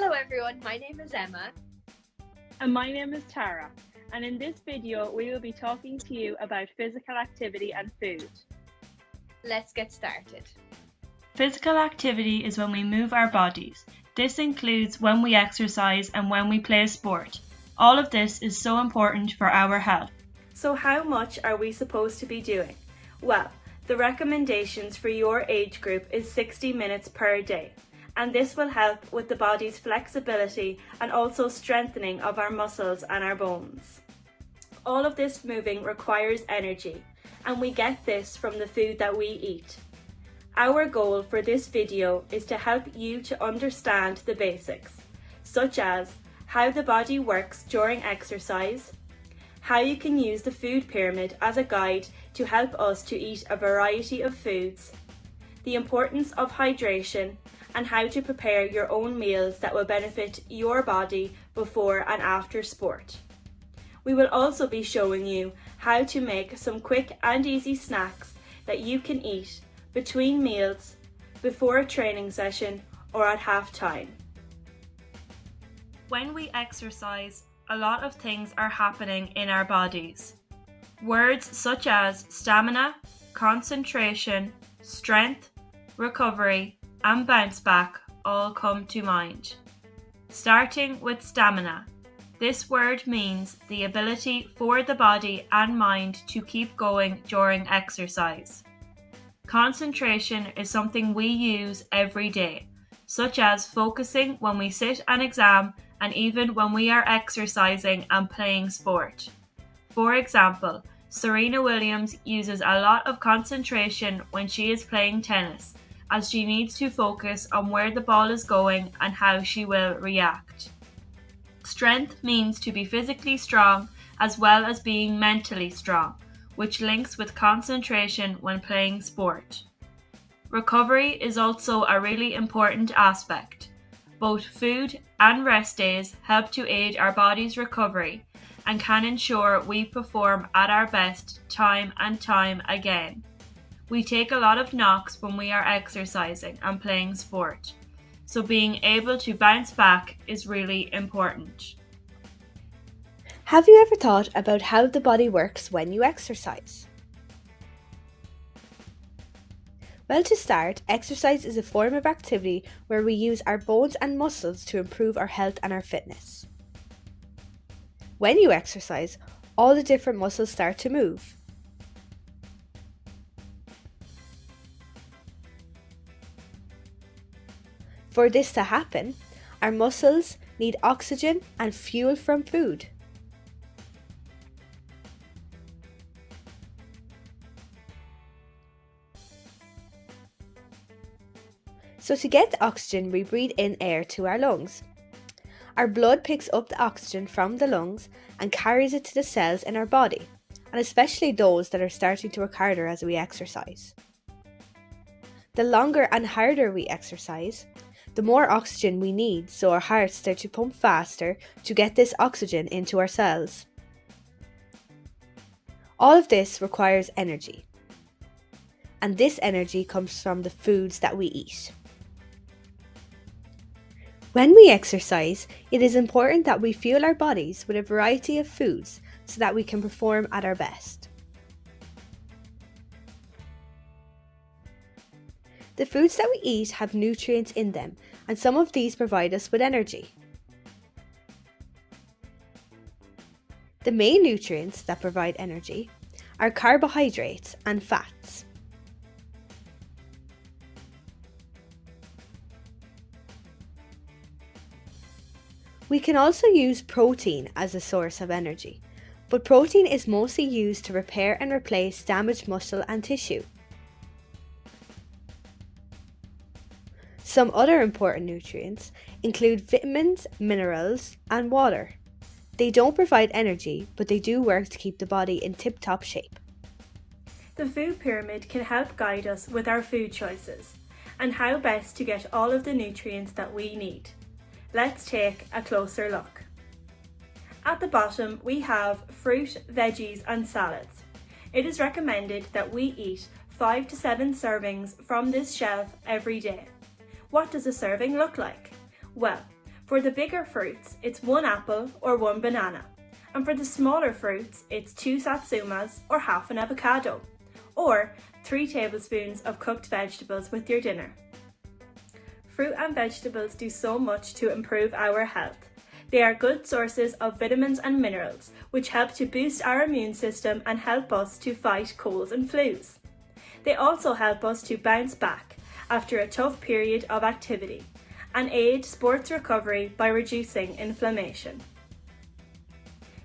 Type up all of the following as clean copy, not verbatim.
Hello everyone, my name is Emma. And my name is Tara, and in this video we will be talking to you about physical activity and food. Let's get started. Physical activity is when we move our bodies. This includes when we exercise and when we play a sport. All of this is so important for our health. So how much are we supposed to be doing? Well, the recommendations for your age group is 60 minutes per day. And this will help with the body's flexibility and also strengthening of our muscles and our bones. All of this moving requires energy, and we get this from the food that we eat. Our goal for this video is to help you to understand the basics, such as how the body works during exercise, how you can use the food pyramid as a guide to help us to eat a variety of foods, the importance of hydration, and how to prepare your own meals that will benefit your body before and after sport. We will also be showing you how to make some quick and easy snacks that you can eat between meals, before a training session, or at half time. When we exercise, a lot of things are happening in our bodies. Words such as stamina, concentration, strength, recovery, and bounce back all come to mind. Starting with stamina. This word means the ability for the body and mind to keep going during exercise. Concentration is something we use every day, such as focusing when we sit an exam and even when we are exercising and playing sport. For example, Serena Williams uses a lot of concentration when she is playing tennis, as she needs to focus on where the ball is going and how she will react. Strength means to be physically strong as well as being mentally strong, which links with concentration when playing sport. Recovery is also a really important aspect. Both food and rest days help to aid our body's recovery and can ensure we perform at our best time and time again. We take a lot of knocks when we are exercising and playing sport, so being able to bounce back is really important. Have you ever thought about how the body works when you exercise? Well, to start, exercise is a form of activity where we use our bones and muscles to improve our health and our fitness. When you exercise, all the different muscles start to move. For this to happen, our muscles need oxygen and fuel from food. So to get the oxygen, we breathe in air to our lungs. Our blood picks up the oxygen from the lungs and carries it to the cells in our body, and especially those that are starting to work harder as we exercise. The longer and harder we exercise, the more oxygen we need, so our hearts start to pump faster to get this oxygen into our cells. All of this requires energy, and this energy comes from the foods that we eat. When we exercise, it is important that we fuel our bodies with a variety of foods so that we can perform at our best. The foods that we eat have nutrients in them, and some of these provide us with energy. The main nutrients that provide energy are carbohydrates and fats. We can also use protein as a source of energy, but protein is mostly used to repair and replace damaged muscle and tissue. Some other important nutrients include vitamins, minerals, and water. They don't provide energy, but they do work to keep the body in tip-top shape. The food pyramid can help guide us with our food choices and how best to get all of the nutrients that we need. Let's take a closer look. At the bottom, we have fruit, veggies, and salads. It is recommended that we eat 5 to 7 servings from this shelf every day. What does a serving look like? Well, For the bigger fruits, it's 1 apple or 1 banana. And for the smaller fruits, it's 2 satsumas or half an avocado, or 3 tablespoons of cooked vegetables with your dinner. Fruit and vegetables do so much to improve our health. They are good sources of vitamins and minerals, which help to boost our immune system and help us to fight colds and flus. They also help us to bounce back after a tough period of activity and aid sports recovery by reducing inflammation.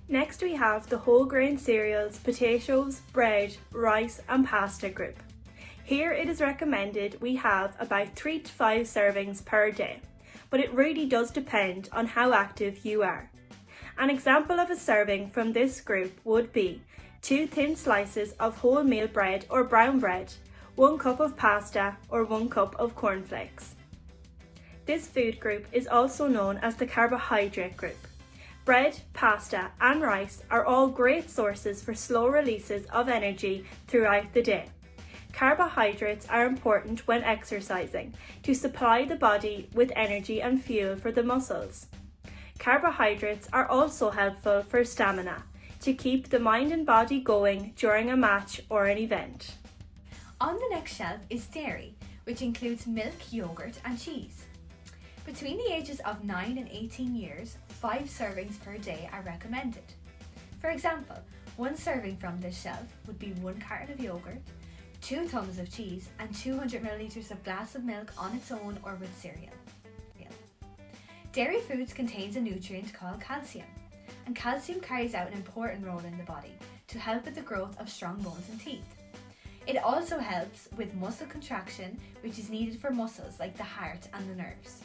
Next we have the whole grain cereals, potatoes, bread, rice and pasta group. Here it is recommended we have about 3 to 5 servings per day, but it really does depend on how active you are. An example of a serving from this group would be 2 thin slices of wholemeal bread or brown bread, 1 cup of pasta or 1 cup of cornflakes. This food group is also known as the carbohydrate group. Bread, pasta and rice are all great sources for slow releases of energy throughout the day. Carbohydrates are important when exercising to supply the body with energy and fuel for the muscles. Carbohydrates are also helpful for stamina, to keep the mind and body going during a match or an event. On the next shelf is dairy, which includes milk, yogurt and cheese. Between the ages of 9 and 18 years, 5 servings per day are recommended. For example, 1 serving from this shelf would be 1 carton of yogurt, 2 thumbs of cheese and 200 millilitres of glass of milk on its own or with cereal. Dairy foods contains a nutrient called calcium, and calcium carries out an important role in the body to help with the growth of strong bones and teeth. It also helps with muscle contraction, which is needed for muscles like the heart and the nerves.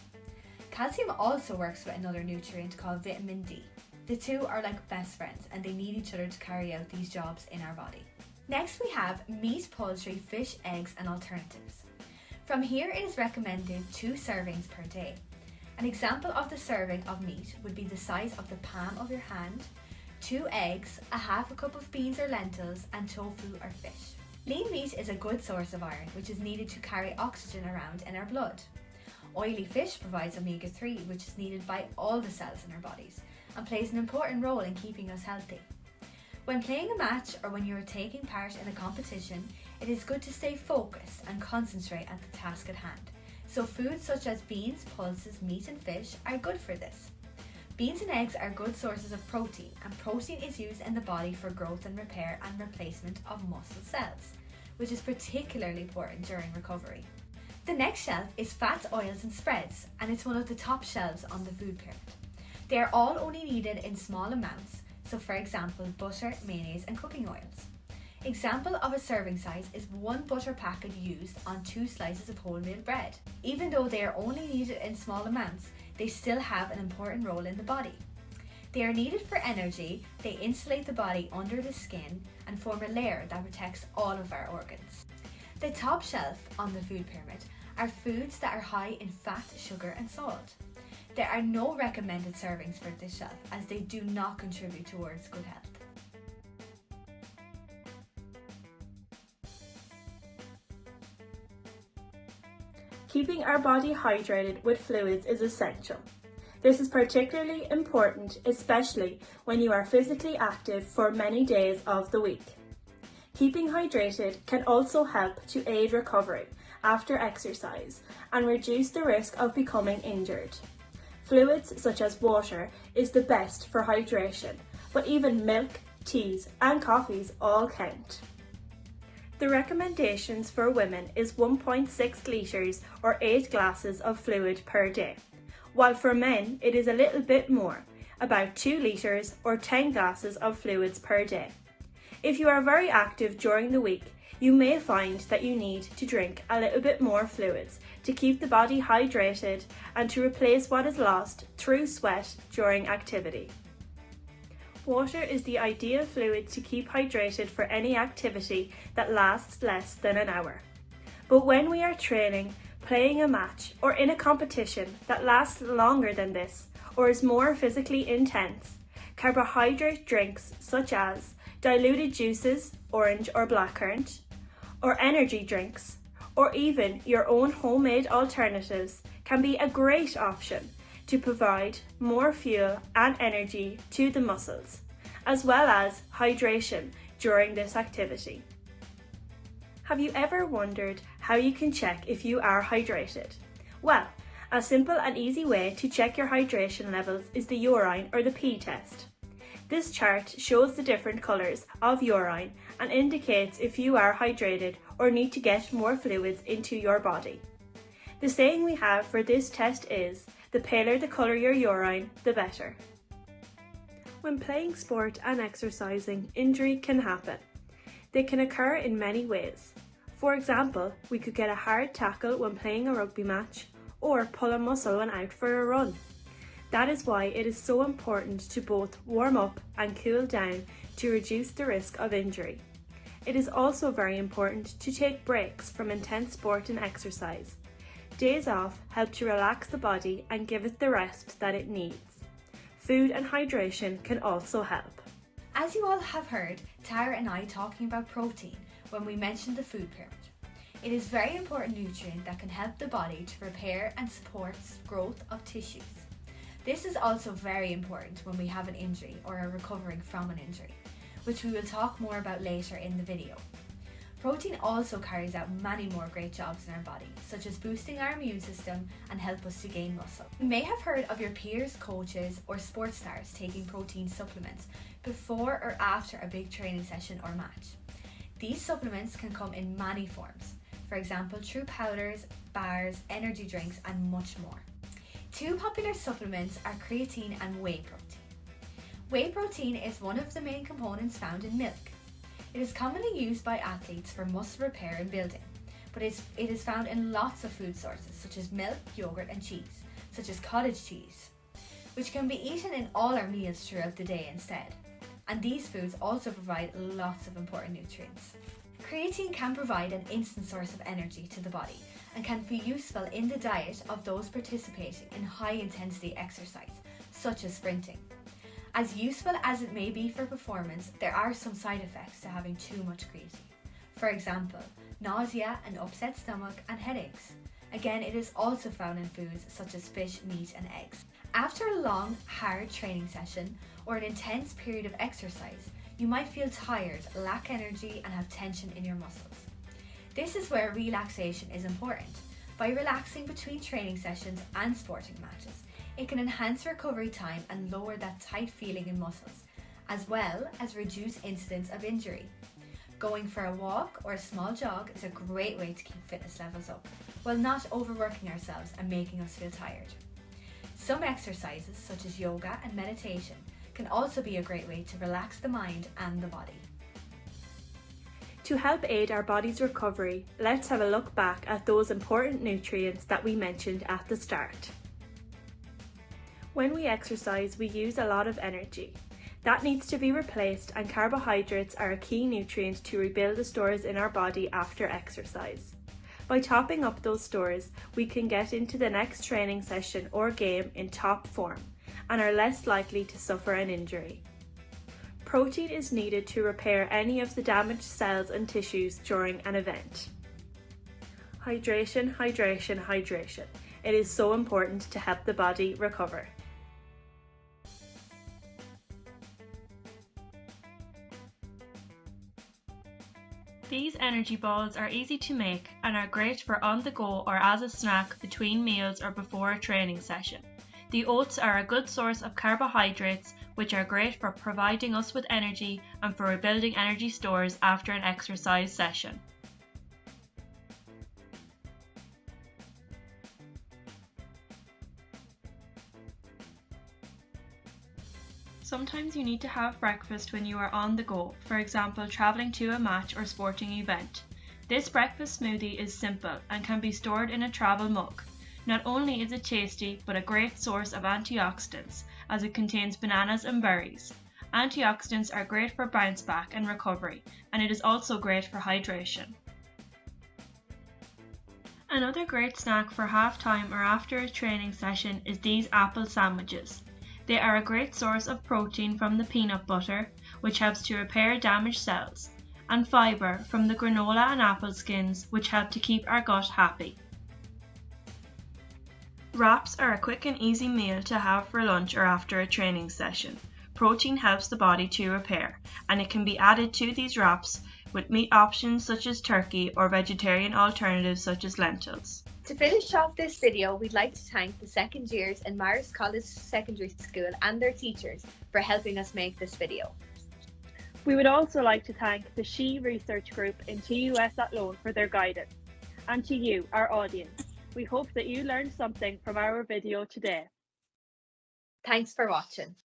Calcium also works with another nutrient called vitamin D. The two are like best friends and they need each other to carry out these jobs in our body. Next we have meat, poultry, fish, eggs and alternatives. From here it is recommended 2 servings per day. An example of the serving of meat would be the size of the palm of your hand, 2 eggs, a half a cup of beans or lentils and tofu or fish. Lean meat is a good source of iron which is needed to carry oxygen around in our blood. Oily fish provides omega-3 which is needed by all the cells in our bodies and plays an important role in keeping us healthy. When playing a match or when you are taking part in a competition, it is good to stay focused and concentrate at the task at hand. So foods such as beans, pulses, meat and fish are good for this. Beans and eggs are good sources of protein, and protein is used in the body for growth and repair and replacement of muscle cells, which is particularly important during recovery. The next shelf is fats, oils and spreads, and it's one of the top shelves on the food pyramid. They are all only needed in small amounts, so for example butter, mayonnaise and cooking oils. Example of a serving size is 1 butter packet used on 2 slices of wholemeal bread. Even though they are only needed in small amounts, they still have an important role in the body. They are needed for energy, they insulate the body under the skin and form a layer that protects all of our organs. The top shelf on the food pyramid are foods that are high in fat, sugar and salt. There are no recommended servings for this shelf as they do not contribute towards good health. Keeping our body hydrated with fluids is essential. This is particularly important, especially when you are physically active for many days of the week. Keeping hydrated can also help to aid recovery after exercise and reduce the risk of becoming injured. Fluids such as water is the best for hydration, but even milk, teas and coffees all count. The recommendations for women is 1.6 litres or 8 glasses of fluid per day, while for men it is a little bit more, about 2 litres or 10 glasses of fluids per day. If you are very active during the week, you may find that you need to drink a little bit more fluids to keep the body hydrated and to replace what is lost through sweat during activity. Water is the ideal fluid to keep hydrated for any activity that lasts less than an hour. But when we are training, playing a match, or in a competition that lasts longer than this, or is more physically intense, carbohydrate drinks such as diluted juices, orange or blackcurrant, or energy drinks, or even your own homemade alternatives can be a great option to provide more fuel and energy to the muscles, as well as hydration during this activity. Have you ever wondered how you can check if you are hydrated? Well, a simple and easy way to check your hydration levels is the urine or the pee test. This chart shows the different colours of urine and indicates if you are hydrated or need to get more fluids into your body. The saying we have for this test is, the paler the colour your urine, the better. When playing sport and exercising, injury can happen. They can occur in many ways. For example, we could get a hard tackle when playing a rugby match, or pull a muscle when out for a run. That is why it is so important to both warm up and cool down to reduce the risk of injury. It is also very important to take breaks from intense sport and exercise. Days off help to relax the body and give it the rest that it needs. Food and hydration can also help. As you all have heard Tara and I talking about protein when we mentioned the food pyramid. It is a very important nutrient that can help the body to repair and support growth of tissues. This is also very important when we have an injury or are recovering from an injury, which we will talk more about later in the video. Protein also carries out many more great jobs in our body, such as boosting our immune system and help us to gain muscle. You may have heard of your peers, coaches or sports stars taking protein supplements before or after a big training session or match. These supplements can come in many forms, for example through powders, bars, energy drinks and much more. Two popular supplements are creatine and whey protein. Whey protein is one of the main components found in milk. It is commonly used by athletes for muscle repair and building, but it is found in lots of food sources such as milk, yogurt and cheese, such as cottage cheese, which can be eaten in all our meals throughout the day instead. And these foods also provide lots of important nutrients. Creatine can provide an instant source of energy to the body and can be useful in the diet of those participating in high intensity exercise, such as sprinting. As useful as it may be for performance, there are some side effects to having too much creatine. For example, nausea, an upset stomach and headaches. Again, it is also found in foods such as fish, meat and eggs. After a long, hard training session or an intense period of exercise, you might feel tired, lack energy and have tension in your muscles. This is where relaxation is important. By relaxing between training sessions and sporting matches, it can enhance recovery time and lower that tight feeling in muscles, as well as reduce incidence of injury. Going for a walk or a small jog is a great way to keep fitness levels up, while not overworking ourselves and making us feel tired. Some exercises, such as yoga and meditation, can also be a great way to relax the mind and the body. To help aid our body's recovery, let's have a look back at those important nutrients that we mentioned at the start. When we exercise, we use a lot of energy. That needs to be replaced, and carbohydrates are a key nutrient to rebuild the stores in our body after exercise. By topping up those stores, we can get into the next training session or game in top form and are less likely to suffer an injury. Protein is needed to repair any of the damaged cells and tissues during an event. Hydration, hydration, hydration. It is so important to help the body recover. These energy balls are easy to make and are great for on the go or as a snack between meals or before a training session. The oats are a good source of carbohydrates, which are great for providing us with energy and for rebuilding energy stores after an exercise session. Sometimes you need to have breakfast when you are on the go, for example travelling to a match or sporting event. This breakfast smoothie is simple and can be stored in a travel mug. Not only is it tasty, but a great source of antioxidants, as it contains bananas and berries. Antioxidants are great for bounce back and recovery, and it is also great for hydration. Another great snack for half-time or after a training session is these apple sandwiches. They are a great source of protein from the peanut butter, which helps to repair damaged cells, and fibre from the granola and apple skins, which help to keep our gut happy. Wraps are a quick and easy meal to have for lunch or after a training session. Protein helps the body to repair, and it can be added to these wraps with meat options such as turkey or vegetarian alternatives such as lentils. To finish off this video, we'd like to thank the second years in Marist College Secondary School and their teachers for helping us make this video. We would also like to thank the SHE Research Group in TUS Athlone for their guidance. And to you, our audience, we hope that you learned something from our video today. Thanks for watching.